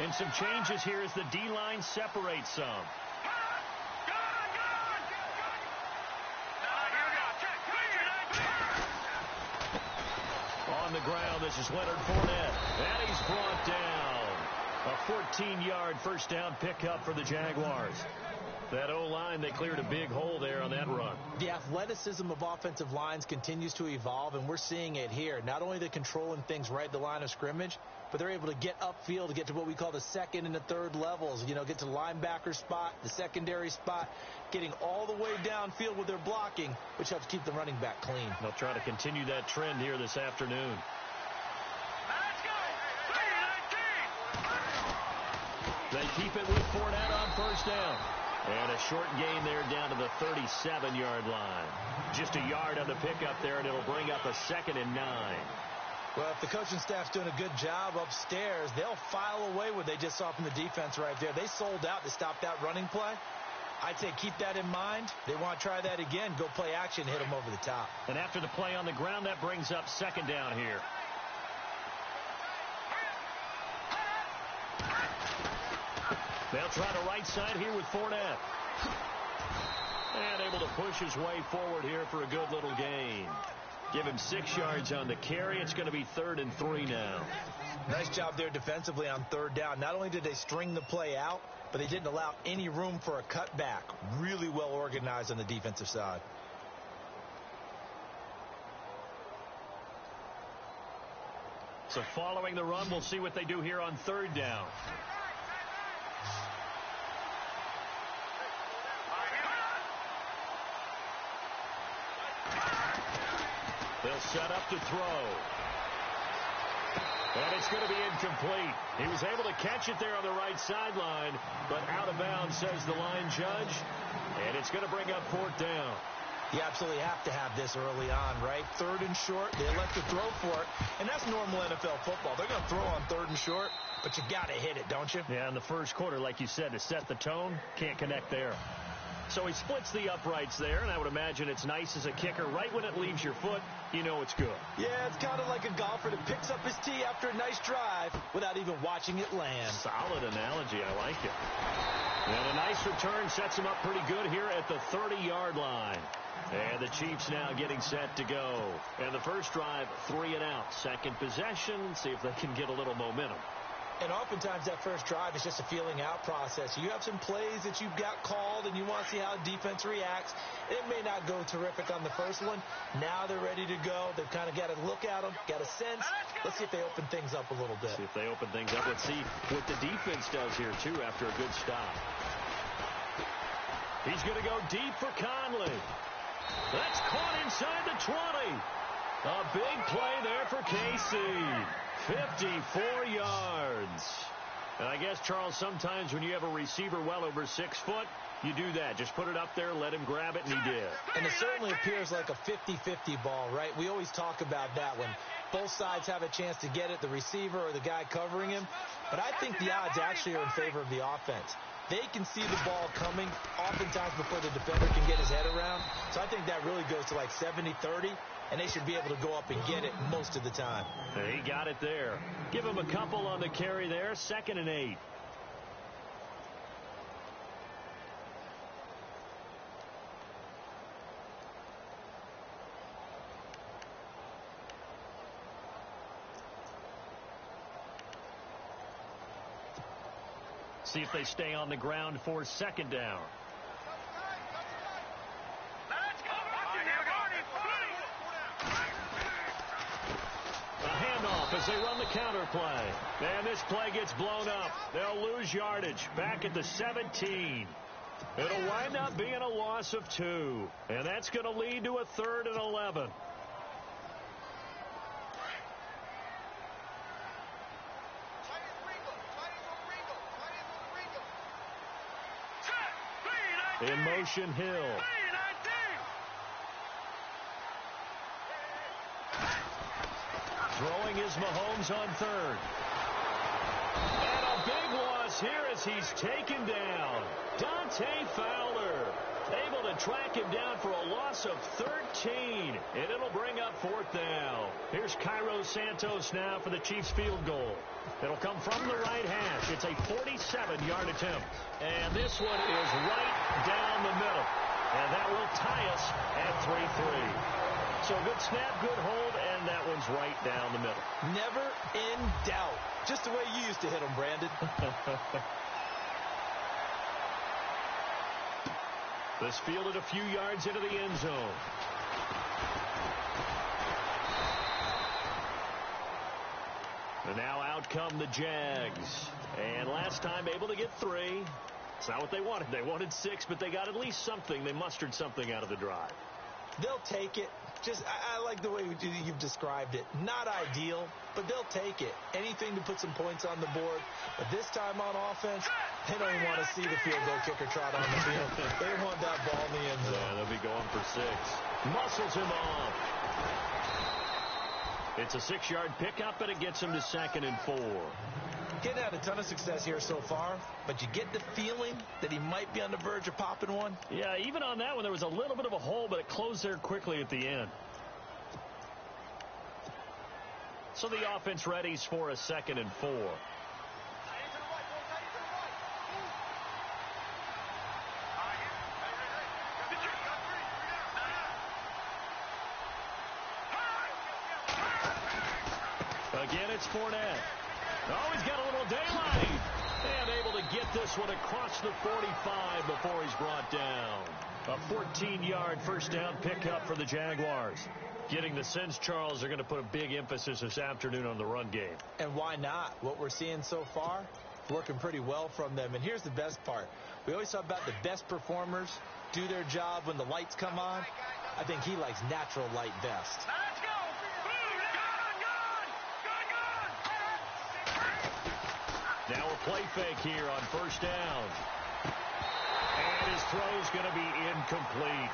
And some changes here as the D-line separates some. On the ground, this is Leonard Fournette. And he's brought down. A 14-yard first down pickup for the Jaguars. That O-line, they cleared a big hole there on that run. The athleticism of offensive lines continues to evolve, and we're seeing it here. Not only they're controlling things right at the line of scrimmage, but they're able to get upfield to get to what we call the second and the third levels. You know, get to the linebacker spot, the secondary spot, getting all the way downfield with their blocking, which helps keep the running back clean. They'll try to continue that trend here this afternoon. They keep it with Fournette on first down. And a short gain there down to the 37-yard line. Just a yard on the pickup there, and it'll bring up a 2nd and 9. Well, if the coaching staff's doing a good job upstairs, they'll file away what they just saw from the defense right there. They sold out to stop that running play. I'd say keep that in mind. They want to try that again. Go play action, hit them over the top. And after the play on the ground, that brings up 2nd down here. They'll try the right side here with Fournette. And able to push his way forward here for a good little gain. Give him 6 yards on the carry. It's going to be 3rd and 3 now. Nice job there defensively on 3rd down. Not only did they string the play out, but they didn't allow any room for a cutback. Really well organized on the defensive side. So following the run, we'll see what they do here on 3rd down. They'll set up to throw. And it's going to be incomplete. He was able to catch it there on the right sideline, but out of bounds, says the line judge. And it's going to bring up 4th down. You absolutely have to have this early on, right? 3rd and short, they elect to throw for it. And that's normal NFL football. They're going to throw on 3rd and short, but you got to hit it, don't you? Yeah, in the first quarter, like you said, to set the tone, can't connect there. So he splits the uprights there, and I would imagine it's nice as a kicker. Right when it leaves your foot, you know it's good. Yeah, it's kind of like a golfer that picks up his tee after a nice drive without even watching it land. Solid analogy. I like it. And a nice return sets him up pretty good here at the 30-yard line. And the Chiefs now getting set to go. And the first drive, 3 and out. Second possession, see if they can get a little momentum. And oftentimes that first drive is just a feeling out process. You have some plays that you've got called and you want to see how defense reacts. It may not go terrific on the first one. Now they're ready to go. They've kind of got to look at them, got a sense. Let's see if they open things up a little bit. See if they open things up. Let's see what the defense does here, too, after a good stop. He's going to go deep for Conley. That's caught inside the 20. A big play there for KC. 54 yards. And I guess, Charles, sometimes when you have a receiver well over 6 foot, you do that. Just put it up there, let him grab it, and he did. And it certainly appears like a 50-50 ball, right? We always talk about that when both sides have a chance to get it, the receiver or the guy covering him. But I think the odds actually are in favor of the offense. They can see the ball coming oftentimes before the defender can get his head around. So I think that really goes to like 70-30, and they should be able to go up and get it most of the time. He got it there. Give him a couple on the carry there. 2nd and 8. See if they stay on the ground for 2nd down. A handoff as they run the counter play. And this play gets blown up. They'll lose yardage back at the 17. It'll wind up being a loss of 2. And that's going to lead to a 3rd and 11. In motion, Hill. Throwing is Mahomes on 3rd. And a big loss here as he's taken down. Dante Fowler able to track him down for a loss of 13, and it'll bring up 4th down. Here's Cairo Santos now for the Chiefs field goal. It'll come from the right hash. It's a 47-yard attempt. And this one is right down the middle. And that will tie us at 3-3. So good snap, good hold, and that one's right down the middle. Never in doubt. Just the way you used to hit them, Brandon. This fielded a few yards into the end zone. And now out come the Jags. And last time able to get 3. It's not what they wanted. They wanted 6, but they got at least something. They mustered something out of the drive. They'll take it. I like the way you've described it. Not ideal, but they'll take it. Anything to put some points on the board. But this time on offense, they don't even want to see the field goal kicker trot on the field. They want that ball in the end zone. Yeah, they'll be going for 6. Muscles him off. It's a 6-yard pickup, and it gets him to 2nd and 4. Getting had a ton of success here so far, but you get the feeling that he might be on the verge of popping one. Yeah, even on that one, there was a little bit of a hole, but it closed there quickly at the end. So the offense readies for a 2nd and 4. Again, it's Fournette. Oh, he's got a little daylight. And able to get this one across the 45 before he's brought down. A 14-yard first down pickup for the Jaguars. Getting the sense, Charles, they're going to put a big emphasis this afternoon on the run game. And why not? What we're seeing so far, working pretty well from them. And here's the best part. We always talk about the best performers do their job when the lights come on. I think he likes natural light best. Now a play fake here on first down. And his throw's going to be incomplete.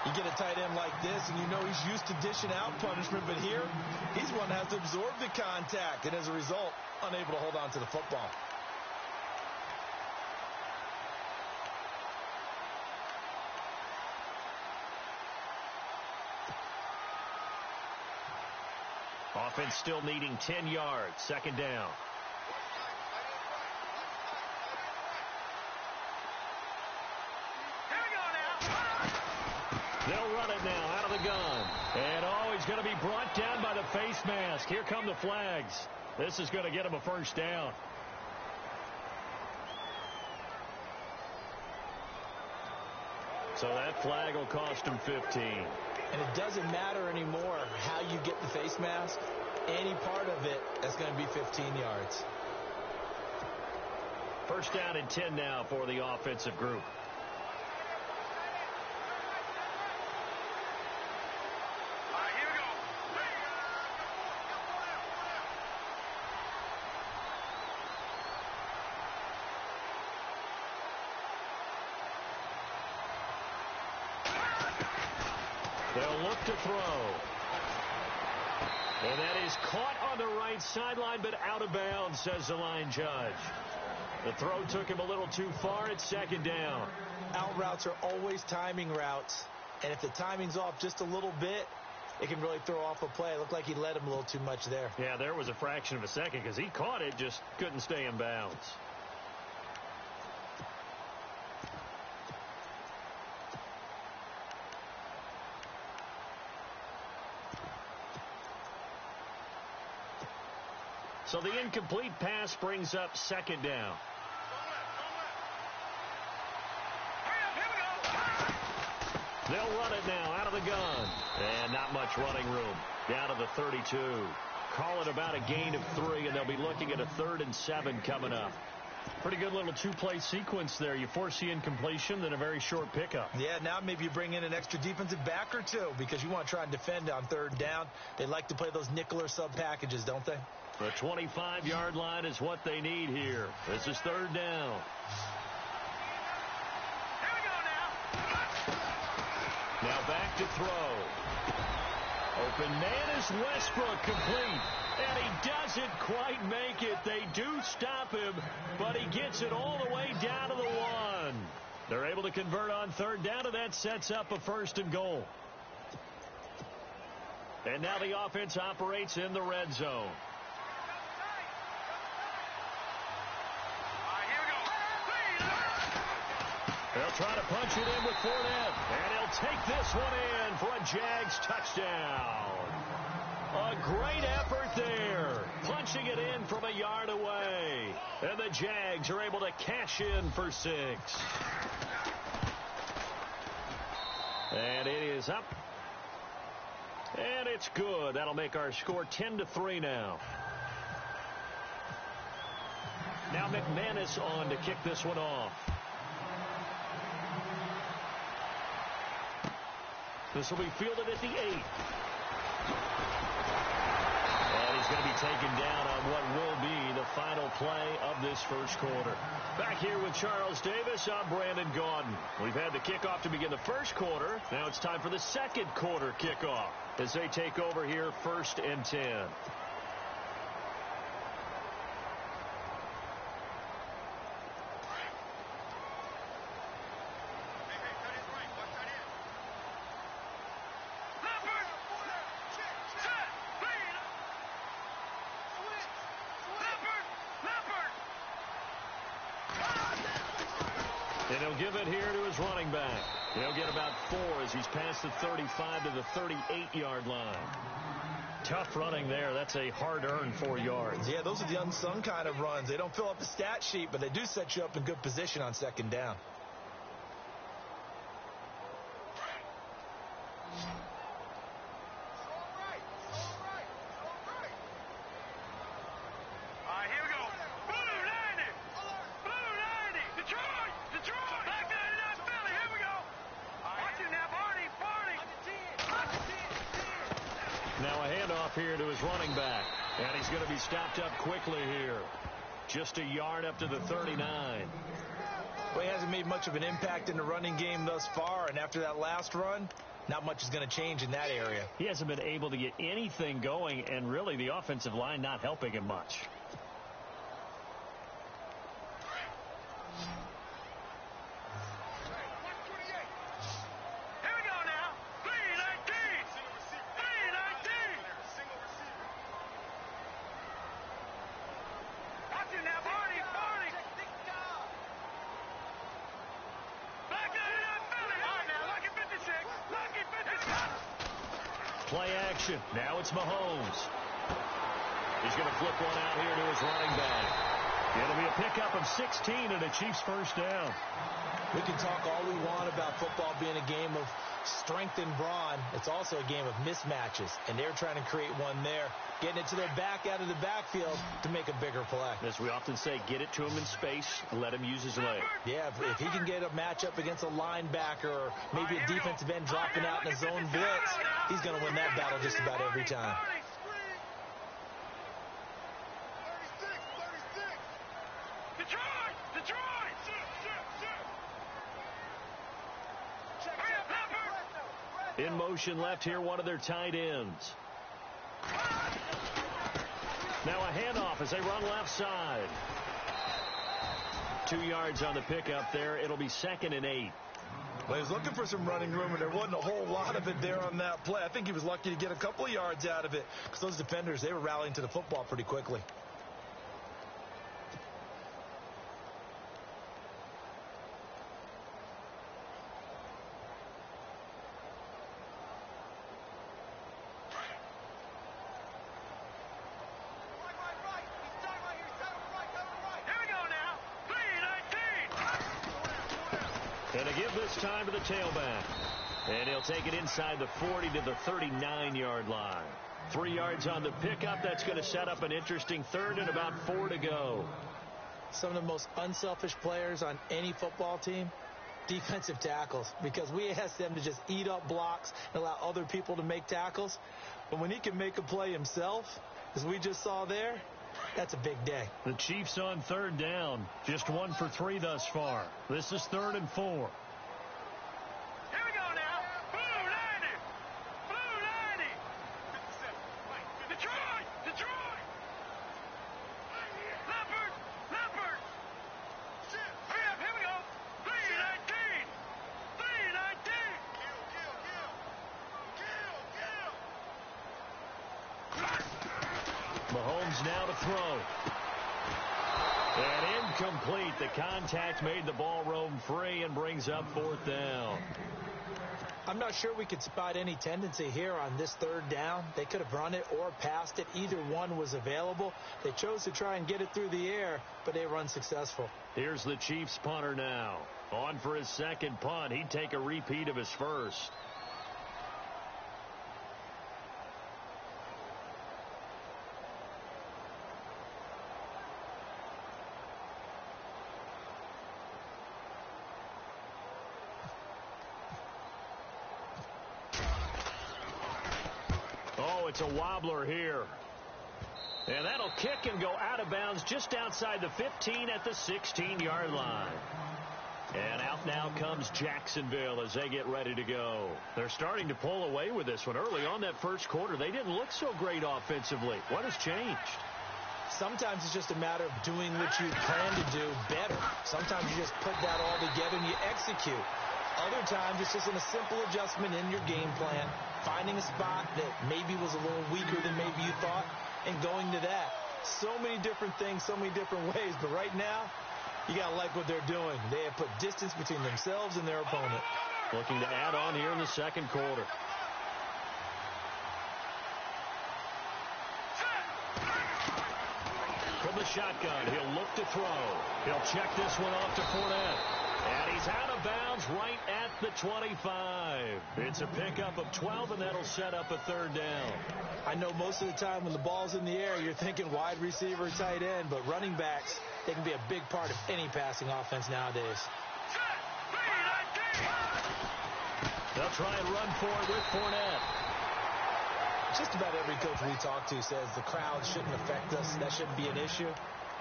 You get a tight end like this, and you know he's used to dishing out punishment, but here, he's one that has to absorb the contact, and as a result, unable to hold on to the football. Offense still needing 10 yards. 2nd down. They'll run it now out of the gun. And, he's going to be brought down by the face mask. Here come the flags. This is going to get him a first down. So that flag will cost him 15. And it doesn't matter anymore how you get the face mask. Any part of it, that's going to be 15 yards. First down and 10 now for the offensive group. They'll look to throw. And that is caught on the right sideline, but out of bounds, says the line judge. The throw took him a little too far. It's 2nd down. Out routes are always timing routes. And if the timing's off just a little bit, it can really throw off a play. It looked like he led him a little too much there. Yeah, there was a fraction of a second because he caught it, just couldn't stay in bounds. So the incomplete pass brings up 2nd down. They'll run it now out of the gun. And not much running room. Down to the 32. Call it about a gain of 3, and they'll be looking at a 3rd and 7 coming up. Pretty good little two-play sequence there. You force the incompletion, then a very short pickup. Yeah, now maybe you bring in an extra defensive back or two because you want to try and defend on 3rd down. They like to play those nickel or sub packages, don't they? The 25-yard line is what they need here. This is 3rd down. Now back to throw. Open man is Westbrook, complete. And he doesn't quite make it. They do stop him, but he gets it all the way down to the 1. They're able to convert on third down, and that sets up a 1st and goal. And now the offense operates in the red zone. They'll try to punch it in with Fournette, and he'll take this one in for a Jags touchdown. A great effort there, punching it in from a yard away. And the Jags are able to cash in for 6. And it is up. And it's good. That'll make our score 10-3 now. Now McManus on to kick this one off. This will be fielded at the 8. And he's going to be taken down on what will be the final play of this first quarter. Back here with Charles Davis, I'm Brandon Gaudin. We've had the kickoff to begin the first quarter. Now it's time for the second quarter kickoff as they take over here 1st and 10. And he'll give it here to his running back. He'll get about 4 as he's past the 35 to the 38-yard line. Tough running there. That's a hard-earned 4 yards. Yeah, those are the unsung kind of runs. They don't fill up the stat sheet, but they do set you up in good position on 2nd down. Now a handoff here to his running back. And he's going to be stopped up quickly here. Just a yard up to the 39. Well, he hasn't made much of an impact in the running game thus far. And after that last run, not much is going to change in that area. He hasn't been able to get anything going. And really the offensive line not helping him much. Play action. Now it's Mahomes. He's going to flip one out here to his running back. It'll be a pickup of 16 and a Chiefs 1st down. We can talk all we want about football being a game of strength and brawn. It's also a game of mismatches, and they're trying to create one there, getting it to their back out of the backfield to make a bigger play. As we often say, get it to him in space, let him use his leg. Yeah, if he can get a matchup against a linebacker or maybe a defensive end dropping out in a zone blitz, he's going to win that battle just about every time. In motion left here, one of their tight ends. Now a handoff as they run left side. 2 yards on the pickup there. It'll be 2nd and 8. Well, he was looking for some running room, and there wasn't a whole lot of it there on that play. I think he was lucky to get a couple of yards out of it because those defenders, they were rallying to the football pretty quickly. And to give this time to the tailback. And he'll take it inside the 40 to the 39-yard line. 3 yards on the pickup. That's going to set up an interesting 3rd and about 4 to go. Some of the most unselfish players on any football team, defensive tackles, because we ask them to just eat up blocks and allow other people to make tackles. But when he can make a play himself, as we just saw there, that's a big day. The Chiefs on 3rd down. Just 1 for 3 thus far. This is 3rd and 4. Here we go now. Blue 90. Blue 90. Mahomes now to throw. And incomplete. The contact made the ball roam free and brings up 4th down. I'm not sure we could spot any tendency here on this 3rd down. They could have run it or passed it. Either one was available. They chose to try and get it through the air, but they were unsuccessful. Here's the Chiefs punter now. On for his 2nd punt. He'd take a repeat of his first. Oh, it's a wobbler here. And that'll kick and go out of bounds just outside the 15 at the 16-yard line. And out now comes Jacksonville as they get ready to go. They're starting to pull away with this one. Early on that first quarter, they didn't look so great offensively. What has changed? Sometimes it's just a matter of doing what you plan to do better. Sometimes you just put that all together and you execute. Other times it's just a simple adjustment in your game plan, finding a spot that maybe was a little weaker than maybe you thought, and going to that. So many different things, so many different ways, but right now, you got to like what they're doing. They have put distance between themselves and their opponent. Looking to add on here in the 2nd quarter. From the shotgun, he'll look to throw. He'll check this one off to Fournette. And he's out of bounds right at the 25. It's a pickup of 12, and that'll set up a 3rd down. I know most of the time when the ball's in the air, you're thinking wide receiver, tight end, but running backs, they can be a big part of any passing offense nowadays. They'll try and run for it with Fournette. Just about every coach we talk to says the crowd shouldn't affect us. That shouldn't be an issue.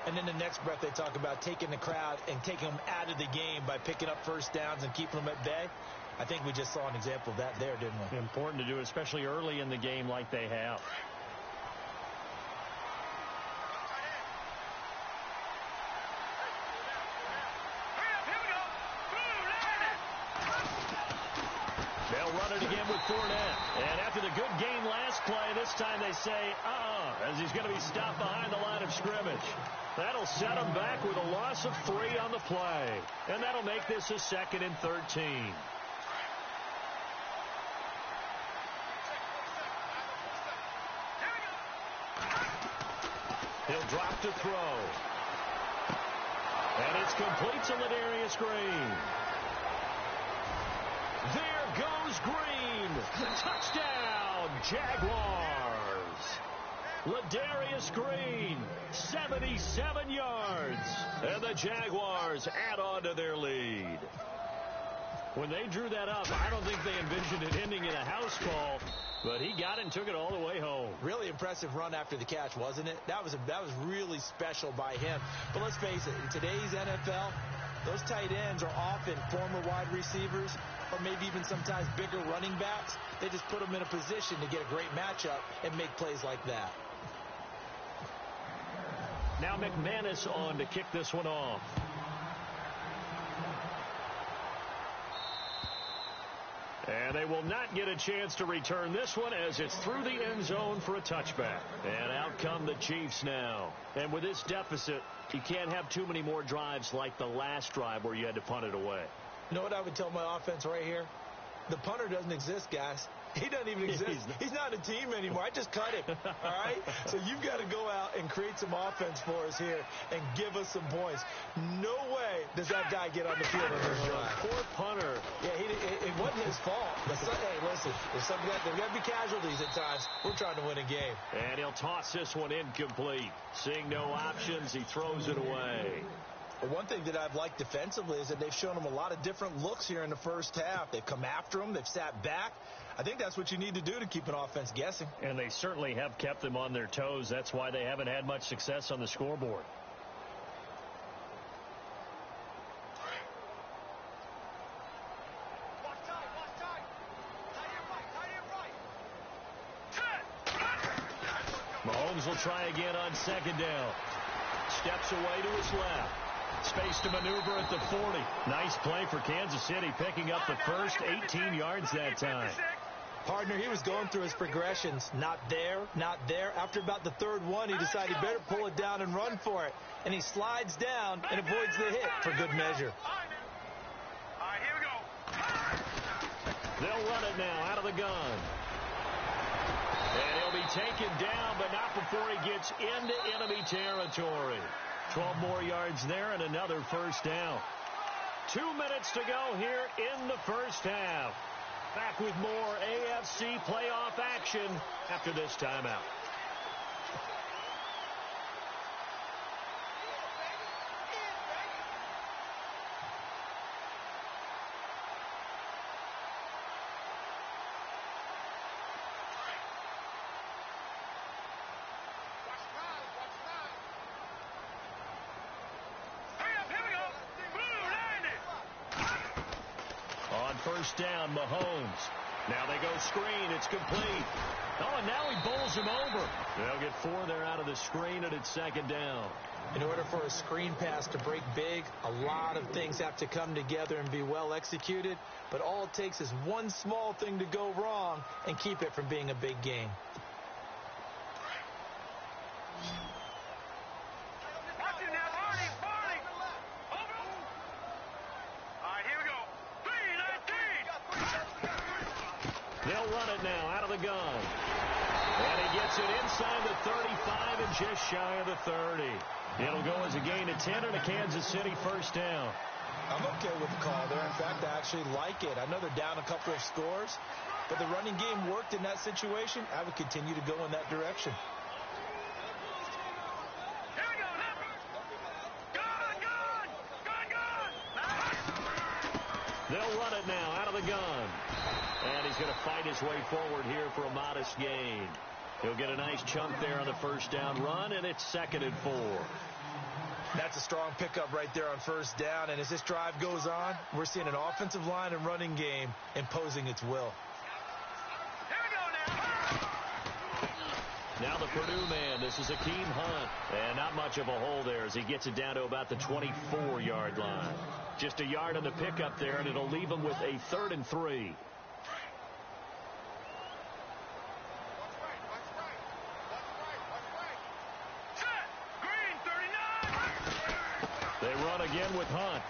And then the next breath they talk about taking the crowd and taking them out of the game by picking up 1st downs and keeping them at bay. I think we just saw an example of that there, didn't we? Important to do, especially early in the game like they have. They'll run it again with Fournette. And after the good game last play, this time they say, as he's going to be stopped behind the line of scrimmage. That'll set him back with a loss of 3 on the play. And that'll make this a 2nd and 13. He'll drop to throw. And it's complete to Ladarius Green. There goes Green. Touchdown, Jaguars. Ladarius Green, 77 yards. And the Jaguars add on to their lead. When they drew that up, I don't think they envisioned it ending in a house call, but he got it and took it all the way home. Really impressive run after the catch, wasn't it? That was really special by him. But let's face it, in today's NFL, those tight ends are often former wide receivers or maybe even sometimes bigger running backs. They just put them in a position to get a great matchup and make plays like that. Now McManus on to kick this one off. And they will not get a chance to return this one as it's through the end zone for a touchback. And out come the Chiefs now. And with this deficit, you can't have too many more drives like the last drive where you had to punt it away. You know what I would tell my offense right here? The punter doesn't exist, guys. He doesn't even exist. He's not a team anymore. I just cut him, all right? So you've got to go out and create some offense for us here and give us some points. No way does that guy get on the field on this drive. Poor punter. Yeah, it wasn't his fault. Hey, listen, there's got to be casualties at times. We're trying to win a game. And he'll toss this one incomplete. Seeing no options, he throws it away. But one thing that I've liked defensively is that they've shown him a lot of different looks here in the first half. They've come after him. They've sat back. I think that's what you need to do to keep an offense guessing. And they certainly have kept them on their toes. That's why they haven't had much success on the scoreboard. Mahomes will try again on 2nd down. Steps away to his left. Space to maneuver at the 40. Nice play for Kansas City, picking up the first 18 yards that time. Partner, he was going through his progressions. Not there, not there. After about the third one, he decided he better pull it down and run for it. And he slides down and avoids the hit for good measure. All right, here we go. They'll run it now out of the gun. And he'll be taken down, but not before he gets into enemy territory. 12 more yards there and another first down. 2 minutes to go here in the first half. Back with more AFC playoff action after this timeout. First down, Mahomes. Now they go screen. It's complete. Oh, and now he bowls him over. They'll get 4 there out of the screen, and it's second down. In order for a screen pass to break big, a lot of things have to come together and be well executed. But all it takes is one small thing to go wrong and keep it from being a big game. They'll run it now out of the gun. And he gets it inside the 35 and just shy of the 30. It'll go as a gain of 10 and a Kansas City first down. I'm okay with the call there. In fact, I actually like it. I know they're down a couple of scores, but the running game worked in that situation. I would continue to go in that direction. They'll run it now out of the gun. And he's going to fight his way forward here for a modest gain. He'll get a nice chunk there on the first down run, and it's 2nd and 4. That's a strong pickup right there on first down. And as this drive goes on, we're seeing an offensive line and running game imposing its will. Now the Purdue man, this is Akeem Hunt. And not much of a hole there as he gets it down to about the 24-yard line. Just a yard on the pickup there, and it'll leave him with a 3rd and 3. They run again with Hunt.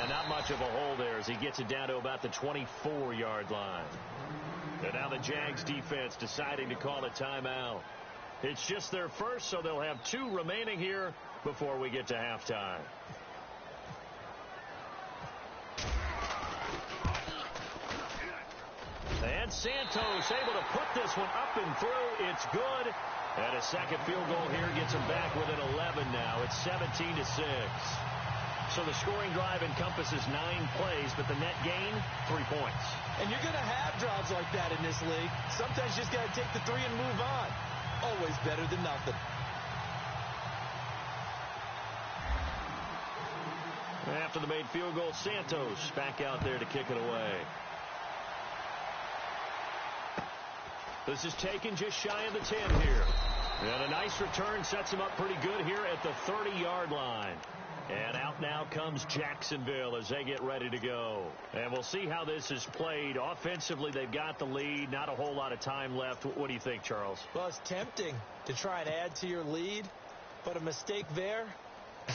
And not much of a hole there as he gets it down to about the 24-yard line. And now the Jags defense deciding to call a timeout. It's just their first, so they'll have 2 remaining here before we get to halftime. And Santos able to put this one up and through. It's good. And a second field goal here gets him back within 11 now. It's 17-6. So the scoring drive encompasses 9 plays, but the net gain, 3 points. And you're going to have drives like that in this league. Sometimes you just got to take the 3 and move on. Always better than nothing. After the made field goal, Santos back out there to kick it away. This is taken just shy of the 10 here. And a nice return sets him up pretty good here at the 30-yard line. And out now comes Jacksonville as they get ready to go. And we'll see how this is played. Offensively, they've got the lead. Not a whole lot of time left. What do you think, Charles? Well, it's tempting to try and add to your lead, but a mistake there,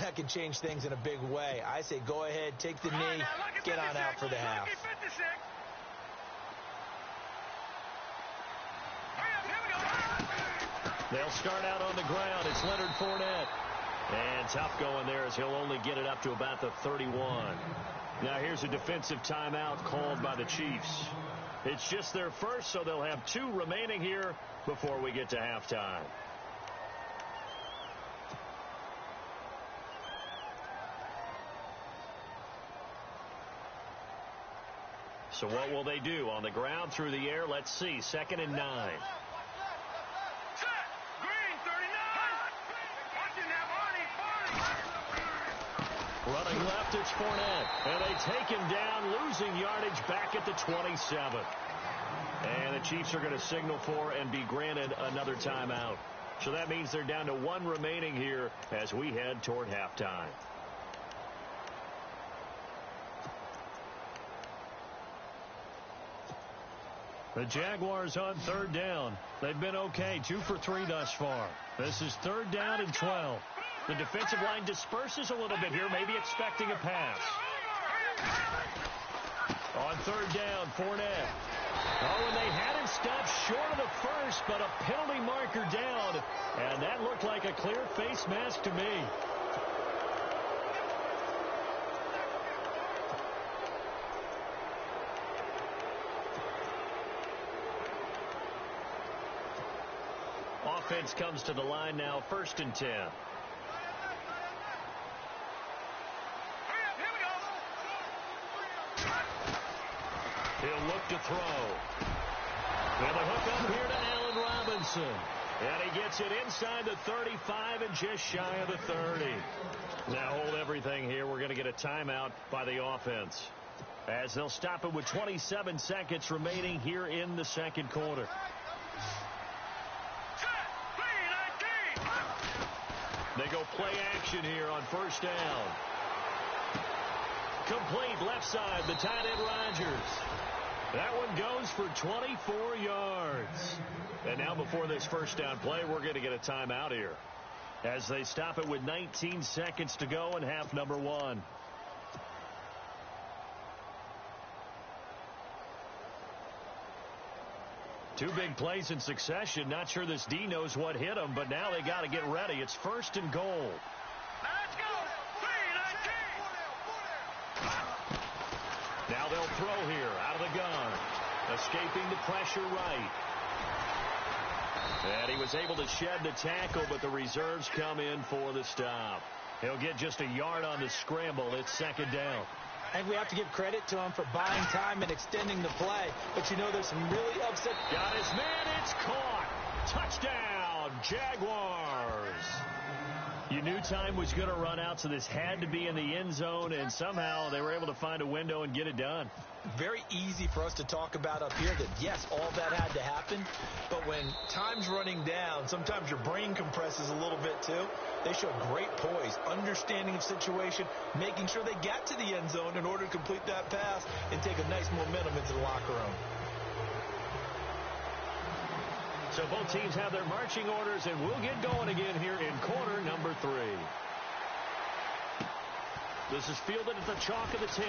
that can change things in a big way. I say go ahead, take the knee, get on out for the half. They'll start out on the ground. It's Leonard Fournette. And tough going there as he'll only get it up to about the 31. Now here's a defensive timeout called by the Chiefs. It's just their first, so they'll have 2 remaining here before we get to halftime. So what will they do? On the ground, through the air, let's see. 2nd and 9. Running left, it's Fournette. And they take him down, losing yardage back at the 27. And the Chiefs are going to signal for and be granted another timeout. So that means they're down to 1 remaining here as we head toward halftime. The Jaguars on third down. They've been okay, 2 for 3 thus far. This is third down and 12. The defensive line disperses a little bit here, maybe expecting a pass. On third down, Fournette. Oh, and they had him stopped short of the first, but a penalty marker down. And that looked like a clear face mask to me. Offense comes to the line now, 1st and 10. He'll look to throw. And the hook up here to Allen Robinson. And he gets it inside the 35 and just shy of the 30. Now hold everything here. We're going to get a timeout by the offense, as they'll stop it with 27 seconds remaining here in the second quarter. They go play action here on 1st down. Complete left side, the tight end Rodgers. That one goes for 24 yards. And now before this 1st down play, we're going to get a timeout here, as they stop it with 19 seconds to go in half number 1. Two big plays in succession. Not sure this D knows what hit him, but now they got to get ready. It's 1st and goal. Let's go. 3-19. Now they'll throw here out of the gun. Escaping the pressure right. And he was able to shed the tackle, but the reserves come in for the stop. He'll get just a yard on the scramble. It's 2nd down. And we have to give credit to him for buying time and extending the play. But, you know, there's some really upset. Got his man. It's caught. Touchdown, Jaguars. You knew time was going to run out, so this had to be in the end zone, and somehow they were able to find a window and get it done. Very easy for us to talk about up here that, yes, all that had to happen. But when time's running down, sometimes your brain compresses a little bit too. They showed great poise, understanding of situation, making sure they got to the end zone in order to complete that pass and take a nice momentum into the locker room. So both teams have their marching orders, and we'll get going again here in quarter number 3. This is fielded at the chalk of the 10.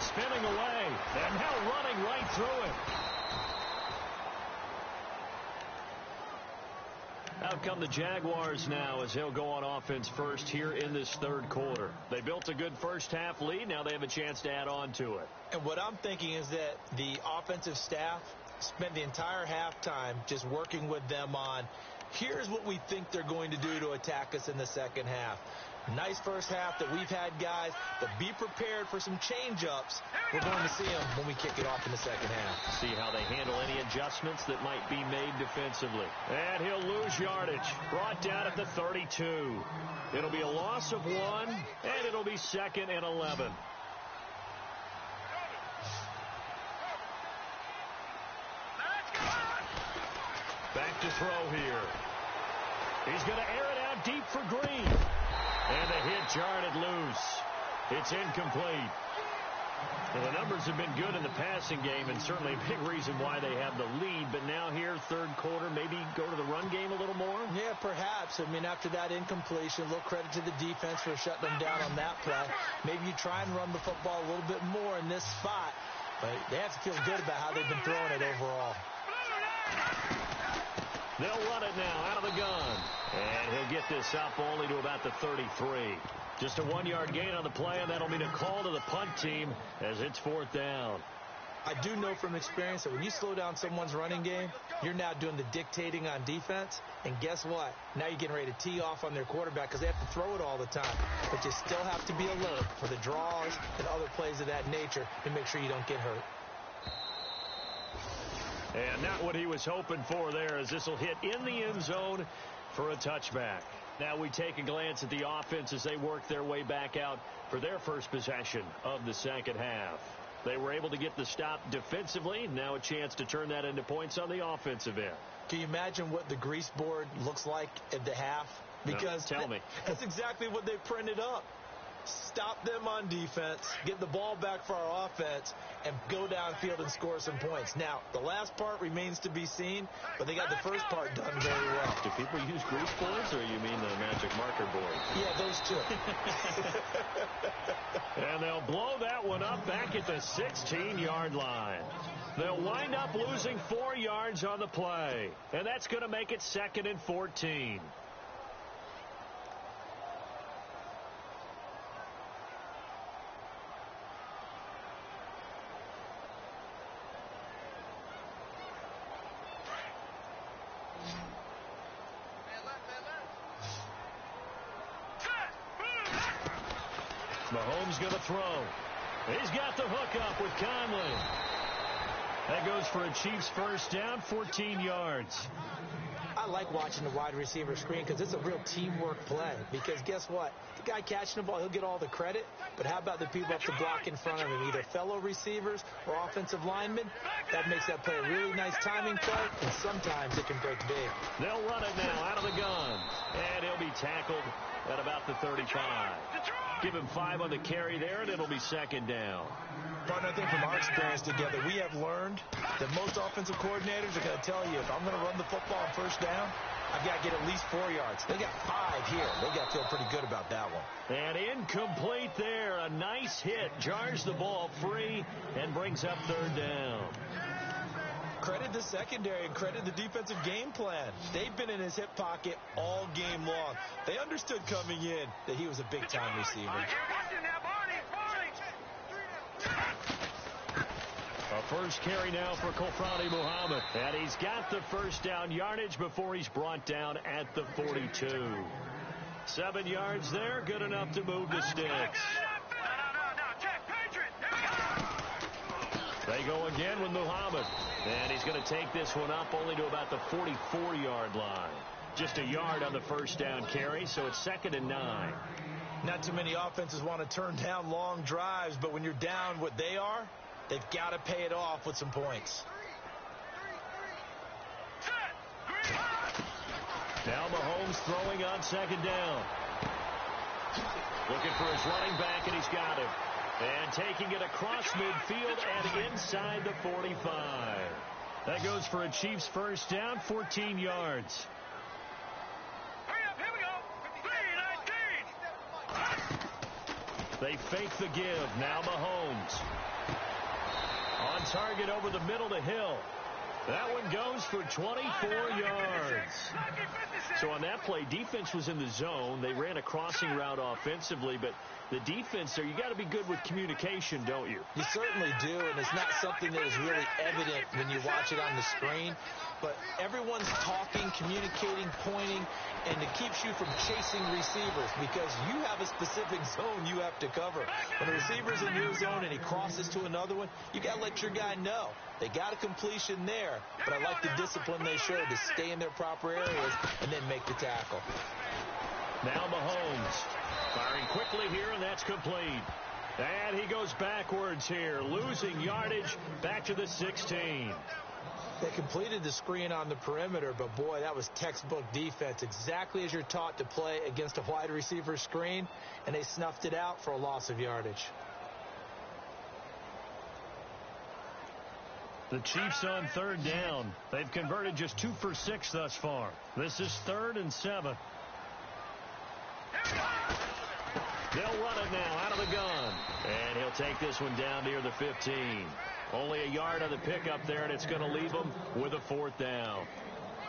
Spinning away, and now running right through it. Out come the Jaguars now, as they'll go on offense first here in this 3rd quarter. They built a good first half lead. Now they have a chance to add on to it. And what I'm thinking is that the offensive staff spent the entire halftime just working with them on, here's what we think they're going to do to attack us in the second half. Nice first half that we've had, guys, but be prepared for some change-ups. We're going to see them when we kick it off in the second half. See how they handle any adjustments that might be made defensively. And he'll lose yardage. Brought down at the 32. It'll be a loss of 1, and it'll be 2nd and 11. Back to throw here. He's going to air it out deep for Green. And the hit jarred loose. It's incomplete. Well, the numbers have been good in the passing game, and certainly a big reason why they have the lead. But now here, 3rd quarter, maybe go to the run game a little more? Yeah, perhaps. I mean, after that incompletion, a little credit to the defense for shutting them down on that play. Maybe you try and run the football a little bit more in this spot. But they have to feel good about how they've been throwing it overall. They'll run it now out of the gun. And he'll get this up only to about the 33. Just a 1-yard gain on the play, and that'll mean a call to the punt team as it's 4th down. I do know from experience that when you slow down someone's running game, you're now doing the dictating on defense. And guess what? Now you're getting ready to tee off on their quarterback because they have to throw it all the time. But you still have to be alert for the draws and other plays of that nature to make sure you don't get hurt. And not what he was hoping for there, as this will hit in the end zone for a touchback. Now we take a glance at the offense as they work their way back out for their first possession of the second half. They were able to get the stop defensively. Now a chance to turn that into points on the offensive end. Can you imagine what the grease board looks like at the half? Because no, tell me. That's exactly what they printed up. Stop them on defense, get the ball back for our offense, and go downfield and score some points. Now, the last part remains to be seen, but they got the first part done very well. Do people use grease boards, or you mean the magic marker board? Yeah, those two. And they'll blow that one up back at the 16-yard line. They'll wind up losing 4 yards on the play, and that's going to make it 2nd and 14. Mahomes going to throw. He's got the hook up with Conley. That goes for a Chiefs first down, 14 yards. I like watching the wide receiver screen because it's a real teamwork play. Because guess what? The guy catching the ball, he'll get all the credit. But how about the people up the block in front of him, either fellow receivers or offensive linemen? That makes that play a really nice timing play, and sometimes it can break big. They'll run it now out of the gun. And he'll be tackled at about the 35. Give him 5 on the carry there, and it'll be 2nd down. Partner, I think from our experience together, we have learned that most offensive coordinators are going to tell you, if I'm going to run the football on first down, I've got to get at least 4 yards. They got 5 here. They got to feel pretty good about that one. And incomplete there. A nice hit. Jars the ball free and brings up 3rd down. Credit the secondary and credit the defensive game plan. They've been in his hip pocket all game long. They understood coming in that he was a big-time receiver. A first carry now for Kofrani Muhammad. And he's got the first down yardage before he's brought down at the 42. 7 yards there, good enough to move the sticks. They go again with Muhammad. And he's going to take this one up only to about the 44-yard line. Just a yard on the first down carry, so it's 2nd and 9. Not too many offenses want to turn down long drives, but when you're down what they are, they've got to pay it off with some points. Now Mahomes throwing on 2nd down. Looking for his running back, and he's got him. And taking it across midfield and inside the 45. That goes for a Chiefs first down, 14 yards. They fake the give. Now Mahomes. On target over the middle to Hill. That one goes for 24 yards. So on that play, defense was in the zone. They ran a crossing route offensively, but the defense there, you got to be good with communication, don't you? You certainly do, and it's not something that is really evident when you watch it on the screen. But everyone's talking, communicating, pointing, and it keeps you from chasing receivers because you have a specific zone you have to cover. When a receiver's in your zone and he crosses to another one, you got to let your guy know. They got a completion there, but I like the discipline they showed to stay in their proper areas and then make the tackle. Now Mahomes firing quickly here, and that's complete. And he goes backwards here, losing yardage back to the 16. They completed the screen on the perimeter, but boy, that was textbook defense, exactly as you're taught to play against a wide receiver screen, and they snuffed it out for a loss of yardage. The Chiefs on 3rd down. They've converted just 2 for 6 thus far. This is 3rd and 7. They'll run it now out of the gun. And he'll take this one down near the 15. Only a yard on the pickup there, and it's going to leave them with a 4th down.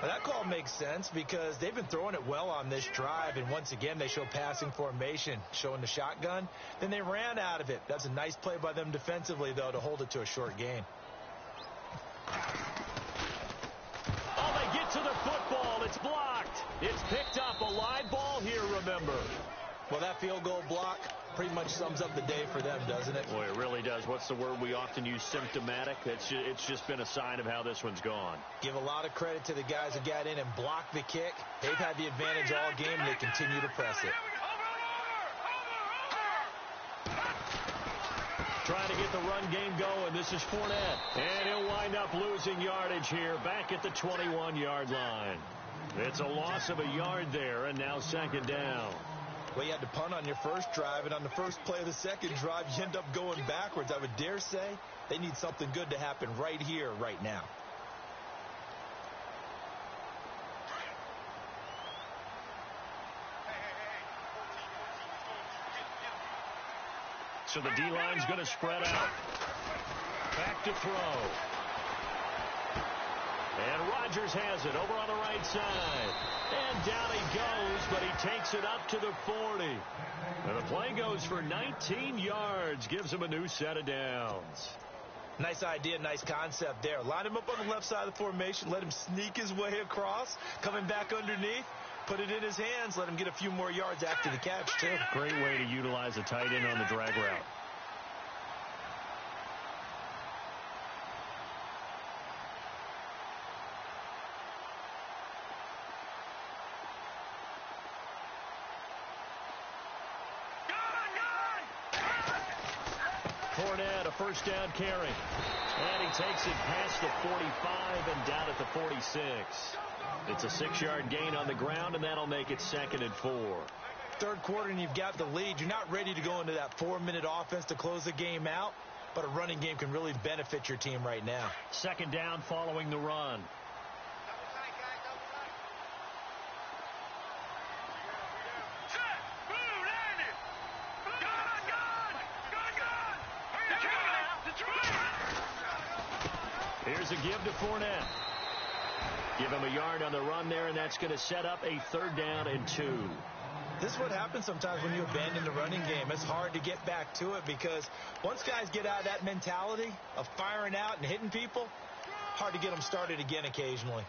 Well, that call makes sense because they've been throwing it well on this drive, and once again they show passing formation, showing the shotgun. Then they ran out of it. That's a nice play by them defensively, though, to hold it to a short gain. Oh, they get to the football. It's blocked. It's picked up. A live ball here, remember. Well, that field goal block pretty much sums up the day for them, doesn't it? Boy, it really does. What's the word we often use? Symptomatic. It's just been a sign of how this one's gone. Give a lot of credit to the guys who got in and blocked the kick. They've had the advantage all game, and they continue to press it. Trying to get the run game going. This is Fournette. And he'll wind up losing yardage here back at the 21-yard line. It's a loss of a yard there, and now 2nd down. Well, you had to punt on your first drive, and on the first play of the second drive, you end up going backwards. I would dare say they need something good to happen right here, right now. So the D-line's going to spread out. Back to throw. And Rodgers has it over on the right side. And down he goes, but he takes it up to the 40. And the play goes for 19 yards. Gives him a new set of downs. Nice idea, nice concept there. Line him up on the left side of the formation. Let him sneak his way across. Coming back underneath. Put it in his hands. Let him get a few more yards after the catch, too. Great way to utilize a tight end on the drag route. Fournette, a first down carry. And he takes it past the 45 and down at the 46. It's a 6-yard gain on the ground, and that'll make it 2nd and 4. Third quarter, and you've got the lead. You're not ready to go into that 4-minute offense to close the game out, but a running game can really benefit your team right now. 2nd down following the run. Here's a give to Fournette. Give him a yard on the run there, and that's going to set up a 3rd down and 2. This is what happens sometimes when you abandon the running game. It's hard to get back to it because once guys get out of that mentality of firing out and hitting people, hard to get them started again occasionally.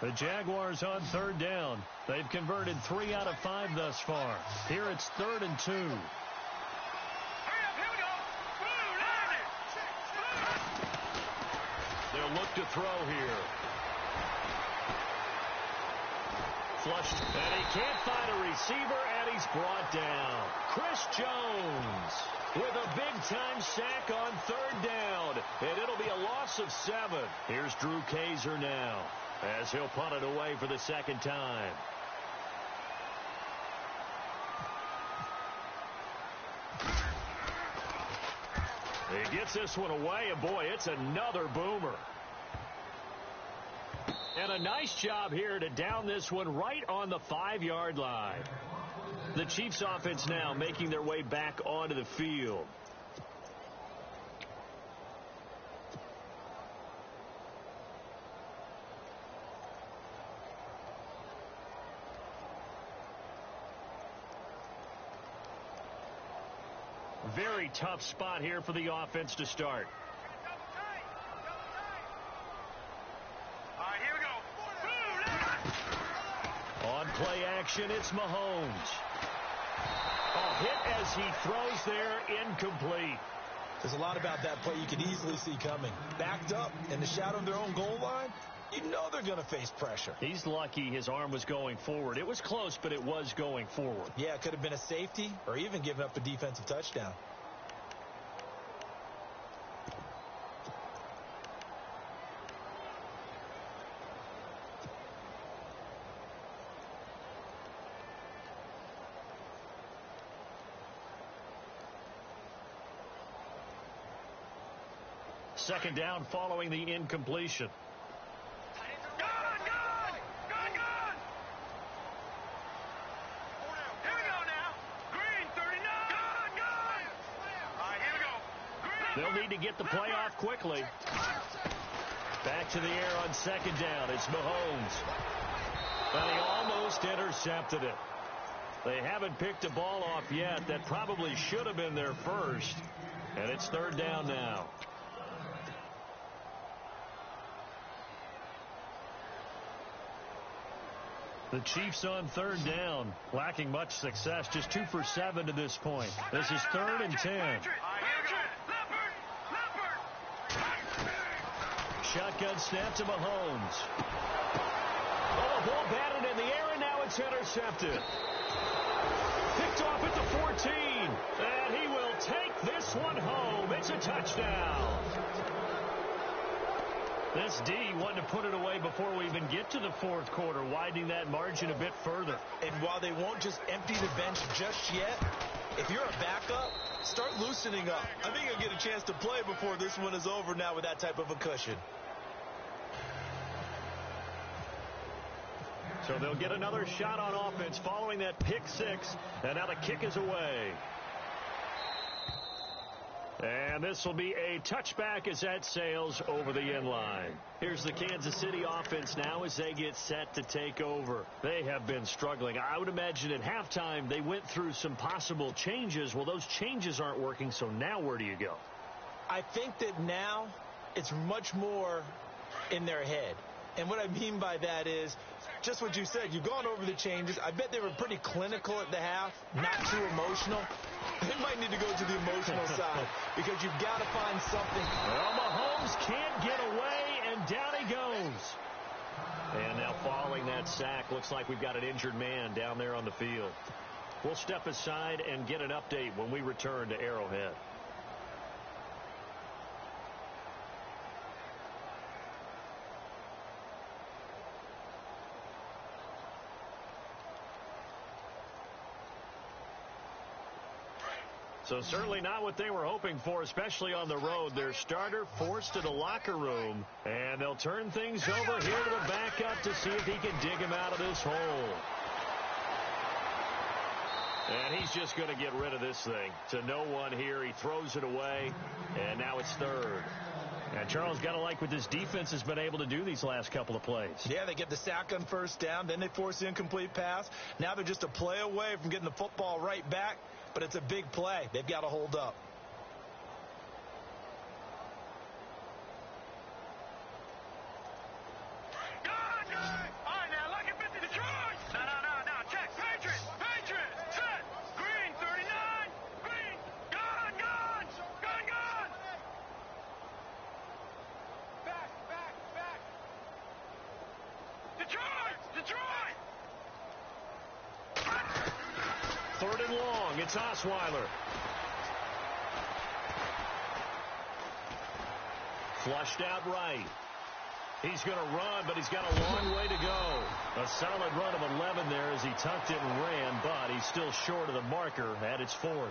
The Jaguars on 3rd down. They've converted 3 out of 5 thus far. Here it's 3rd and 2. They'll look to throw here. Flushed, and he can't find a receiver, and he's brought down. Chris Jones with a big-time sack on 3rd down, and it'll be a loss of 7. Here's Drew Kaiser now, as he'll punt it away for the 2nd time. He gets this one away, and boy, it's another boomer. And a nice job here to down this one right on the 5-yard line. The Chiefs offense now making their way back onto the field. Very tough spot here for the offense to start. All right, here we go. On play action, it's Mahomes. A hit as he throws there, incomplete. There's a lot about that play you can easily see coming. Backed up in the shadow of their own goal line, you know they're going to face pressure. He's lucky his arm was going forward. It was close, but it was going forward. Yeah, it could have been a safety or even given up a defensive touchdown. Second down following the incompletion. They'll need to get the play off quickly. Back to the air on 2nd down. It's Mahomes. And he almost intercepted it. They haven't picked a ball off yet. That probably should have been their first. And it's 3rd down now. The Chiefs on 3rd down, lacking much success, just 2 for 7 to this point. This is 3rd and 10. Shotgun snap to Mahomes. Oh, a ball batted in the air, and now it's intercepted. Picked off at the 14, and he will take this one home. It's a touchdown. This D wanted to put it away before we even get to the fourth quarter, widening that margin a bit further. And while they won't just empty the bench just yet, if you're a backup, start loosening up. I think you'll get a chance to play before this one is over now with that type of a cushion. So they'll get another shot on offense following that pick six, and now the kick is away. And this will be a touchback as that sails over the end line. Here's the Kansas City offense now as they get set to take over. They have been struggling. I would imagine at halftime they went through some possible changes. Well, those changes aren't working, so now where do you go? I think that now it's much more in their head. And what I mean by that is just what you said. You've gone over the changes. I bet they were pretty clinical at the half, not too emotional. They might need to go to the emotional side because you've got to find something. Well, Mahomes can't get away, and down he goes. And now following that sack, looks like we've got an injured man down there on the field. We'll step aside and get an update when we return to Arrowhead. So certainly not what they were hoping for, especially on the road. Their starter forced to the locker room, and they'll turn things over here to the backup to see if he can dig him out of this hole. And he's just going to get rid of this thing. To no one here. He throws it away, and now it's third. And Charles, got to like what this defense has been able to do these last couple of plays. Yeah, they get the sack on first down, then they force the incomplete pass. Now they're just a play away from getting the football right back. But it's a big play. They've got to hold up. All right, now, look at 50 Detroit. No. Check. Patriots. Set. Green, 39. Green. Gun. Back. Detroit. Third and long. It's Osweiler. Flushed out right. He's going to run, but he's got a long way to go. A solid run of 11 there as he tucked it and ran, but he's still short of the marker at its fourth.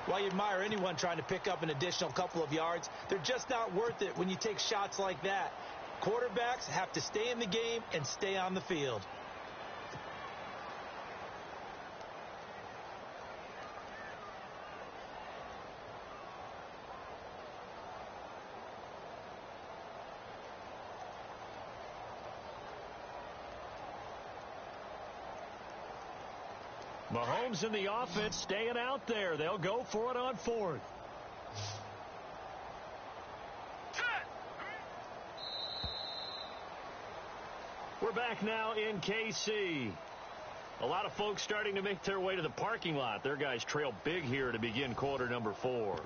While you admire anyone trying to pick up an additional couple of yards, they're just not worth it when you take shots like that. Quarterbacks have to stay in the game and stay on the field. Mahomes and the offense staying out there. They'll go for it on fourth. We're back now in KC. A lot of folks starting to make their way to the parking lot. Their guys trail big here to begin quarter number 4.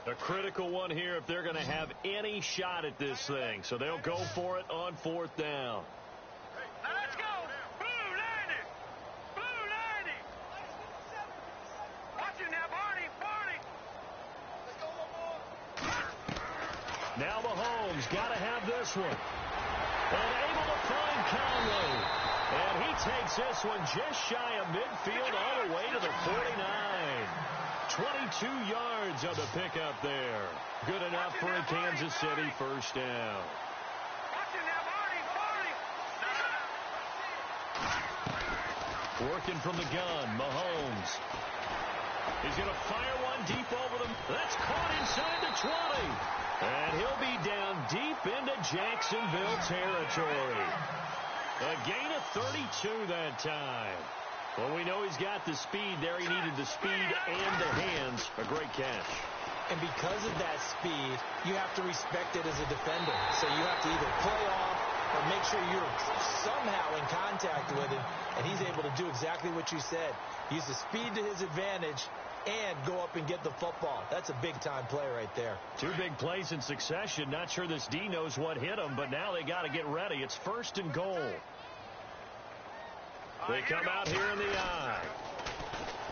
A critical one here if they're going to have any shot at this thing. So they'll go for it on fourth down. Now let's go. Blue 90. Watch it now, Barney. Now Mahomes got to have this one. And able to find Conley. And he takes this one just shy of midfield all the way to the 49. 22 yards on the pickup there. Good enough for a Kansas City first down. Working from the gun, Mahomes. He's going to fire one deep over them. That's caught inside the 20. And he'll be down deep into Jacksonville territory. A gain of 32 that time. Well, we know he's got the speed there. He needed the speed and the hands. A great catch. And because of that speed, you have to respect it as a defender. So you have to either play off or make sure you're somehow in contact with him, and he's able to do exactly what you said. Use the speed to his advantage and go up and get the football. That's a big-time play right there. Two big plays in succession. Not sure this D knows what hit him, but now they got to get ready. It's 1st and goal. They come out here in the I.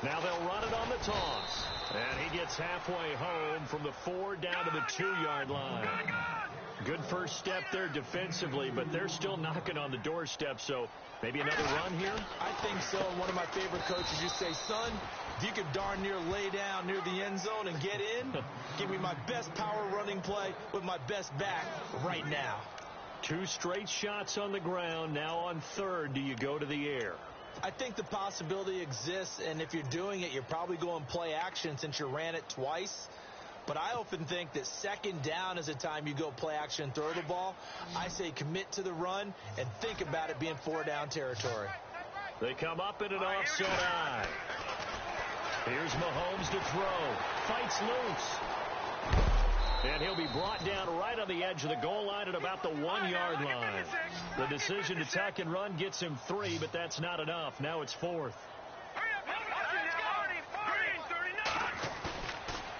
Now they'll run it on the toss. And he gets halfway home from the 4 down to the 2-yard line. Good first step there defensively, but they're still knocking on the doorstep, so maybe another run here? I think so. One of my favorite coaches used to say, son, if you could darn near lay down near the end zone and get in, give me my best power running play with my best back right now. 2 straight shots on the ground. Now on 3rd, do you go to the air? I think the possibility exists, and if you're doing it, you're probably going play action since you ran it twice. But I often think that 2nd down is a time you go play action and throw the ball. I say commit to the run and think about it being 4-down territory. They come up in an offset I. Here's Mahomes to throw. Fights loose. And he'll be brought down right on the edge of the goal line at about the 1-yard line. The decision to tuck and run gets him 3, but that's not enough. Now it's 4th.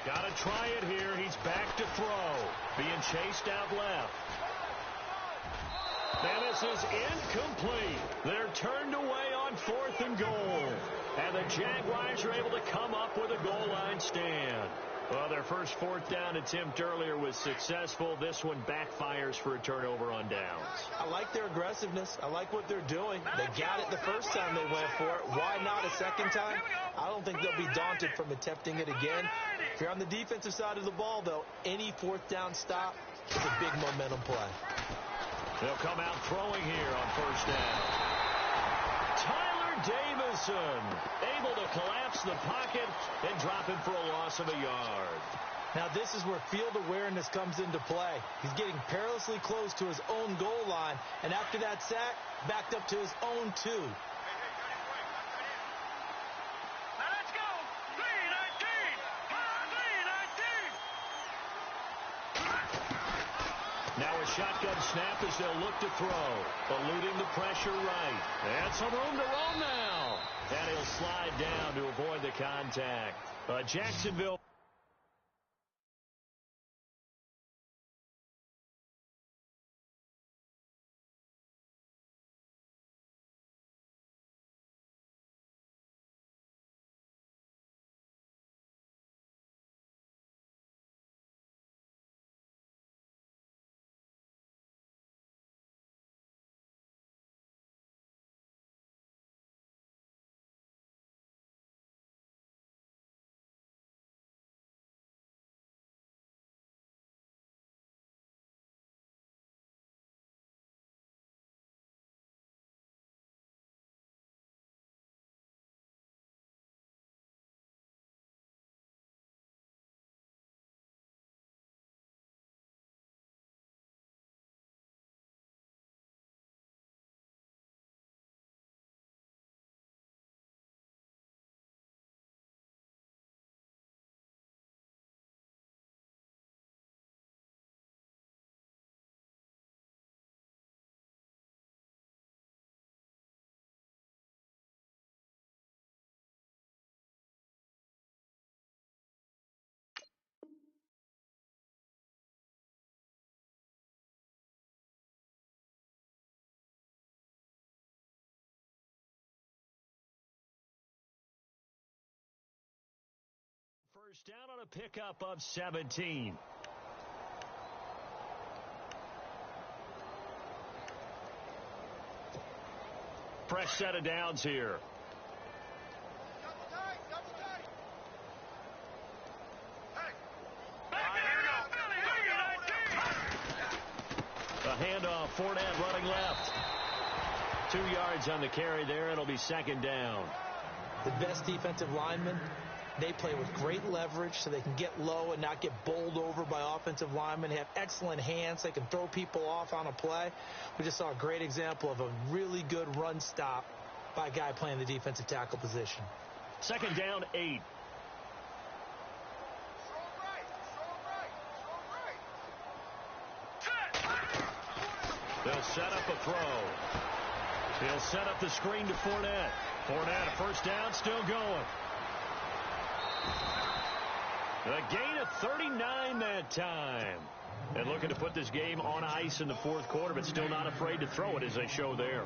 Got to try it here. He's back to throw. Being chased out left. And this is incomplete. They're turned away on 4th and goal. And the Jaguars are able to come up with a goal line stand. Well, their first 4th down attempt earlier was successful. This one backfires for a turnover on downs. I like their aggressiveness. I like what they're doing. They got it the first time they went for it. Why not a second time? I don't think they'll be daunted from attempting it again. If you're on the defensive side of the ball, though, any 4th down stop is a big momentum play. They'll come out throwing here on 1st down. Tyler Davison able to collapse the pocket and drop him for a loss of a yard. Now this is where field awareness comes into play. He's getting perilously close to his own goal line, and after that sack, backed up to his own 2. Now a shotgun snap as they'll look to throw. Eluding the pressure right. And some room to roam now. And he'll slide down to avoid the contact. Jacksonville. First down on a pickup of 17. Fresh set of downs here. A handoff, Fournette running left. 2 yards on the carry there. It'll be 2nd down. The best defensive linemen, they play with great leverage so they can get low and not get bowled over by offensive linemen. They have excellent hands. They can throw people off on a play. We just saw a great example of a really good run stop by a guy playing the defensive tackle position. 2nd down, 8. They'll set up a throw. He'll set up the screen to Fournette. Fournette, a first down, still going. A gain of 39 that time. And looking to put this game on ice in the fourth quarter, but still not afraid to throw it as they show there.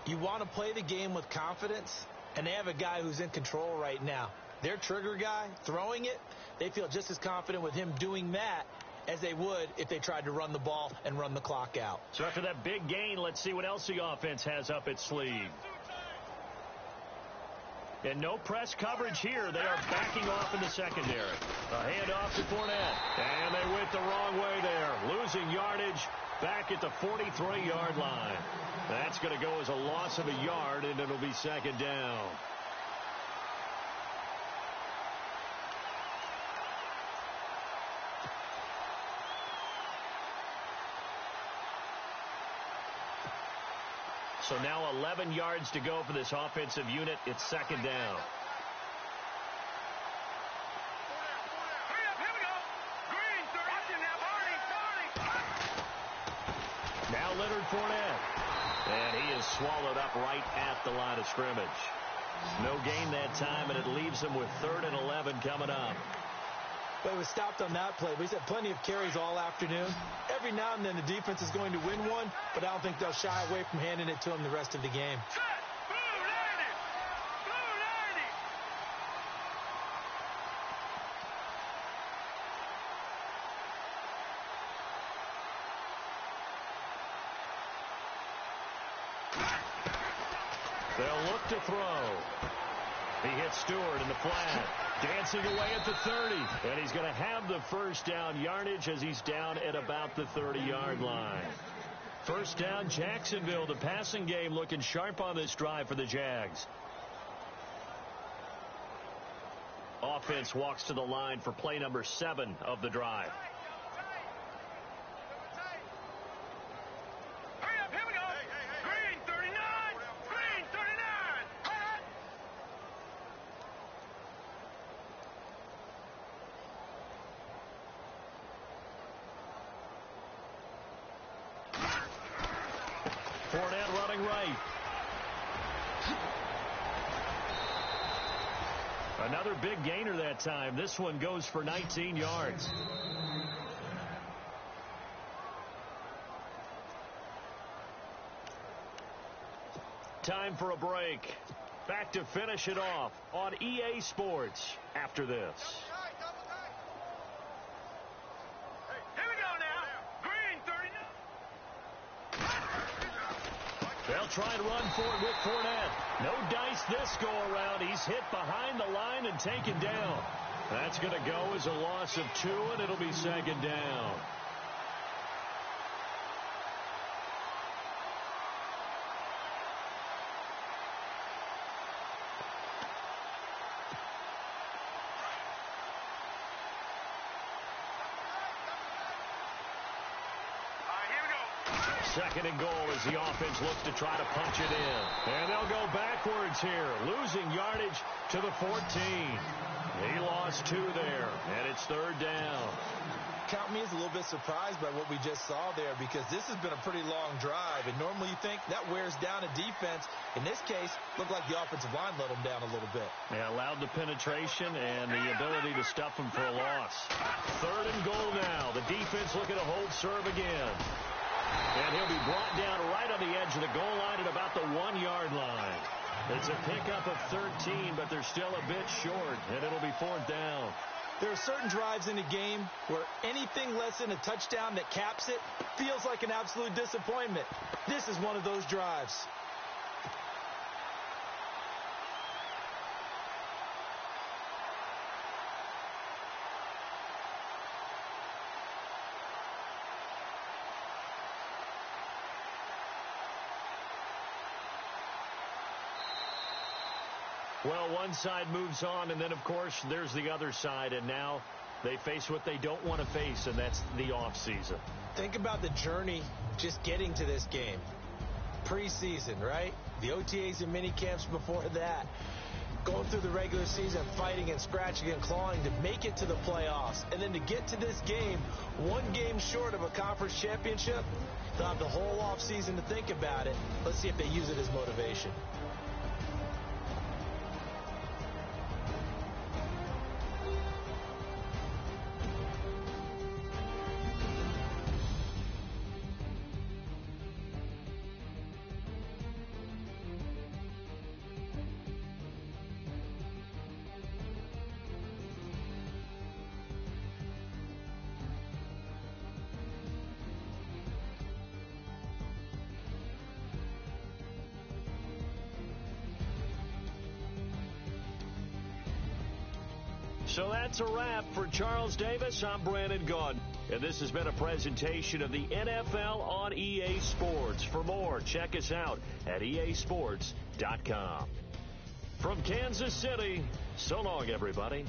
You want to play the game with confidence, and they have a guy who's in control right now. Their trigger guy, throwing it, they feel just as confident with him doing that as they would if they tried to run the ball and run the clock out. So after that big gain, let's see what else the offense has up its sleeve. And no press coverage here. They are backing off in the secondary. A handoff to Fournette. And they went the wrong way there. Losing yardage back at the 43-yard line. That's going to go as a loss of a yard, and it'll be second down. So now 11 yards to go for this offensive unit. It's second down. Now Leonard Fournette. And he is swallowed up right at the line of scrimmage. No gain that time, and it leaves them with 3rd and 11 coming up. But it was stopped on that play. We've had plenty of carries all afternoon. Every now and then the defense is going to win one, but I don't think they'll shy away from handing it to them the rest of the game. They'll look to throw. He hits Stewart in the flat. Dancing away at the 30. And he's going to have the first down yardage as he's down at about the 30-yard line. First down, Jacksonville. The passing game looking sharp on this drive for the Jags. Offense walks to the line for play number 7 of the drive. Fournette running right. Another big gainer that time. This one goes for 19 yards. Time for a break. Back to finish it off on EA Sports after this. They'll try and run for it with Fournette. No dice this go-around. He's hit behind the line and taken down. That's going to go as a loss of 2, and it'll be second down. Second and goal as the offense looks to try to punch it in. And they'll go backwards here, losing yardage to the 14. He lost 2 there, and it's third down. Count me as a little bit surprised by what we just saw there, because this has been a pretty long drive, and normally you think that wears down a defense. In this case, looked like the offensive line let them down a little bit. Yeah, allowed the penetration and the ability to stuff them for a loss. Third and goal now. The defense looking to hold serve again. And he'll be brought down right on the edge of the goal line at about the 1-yard line. It's a pickup of 13, but they're still a bit short, and it'll be fourth down. There are certain drives in a game where anything less than a touchdown that caps it feels like an absolute disappointment. This is one of those drives. Well, one side moves on, and then, of course, there's the other side, and now they face what they don't want to face, and that's the offseason. Think about the journey just getting to this game. Preseason, right? The OTAs and mini camps before that. going through the regular season, fighting and scratching and clawing to make it to the playoffs. And then to get to this game, one game short of a conference championship, they'll have the whole offseason to think about it. Let's see if they use it as motivation. So that's a wrap for Charles Davis. I'm Brandon Gunn. And this has been a presentation of the NFL on EA Sports. For more, check us out at easports.com. From Kansas City, so long, everybody.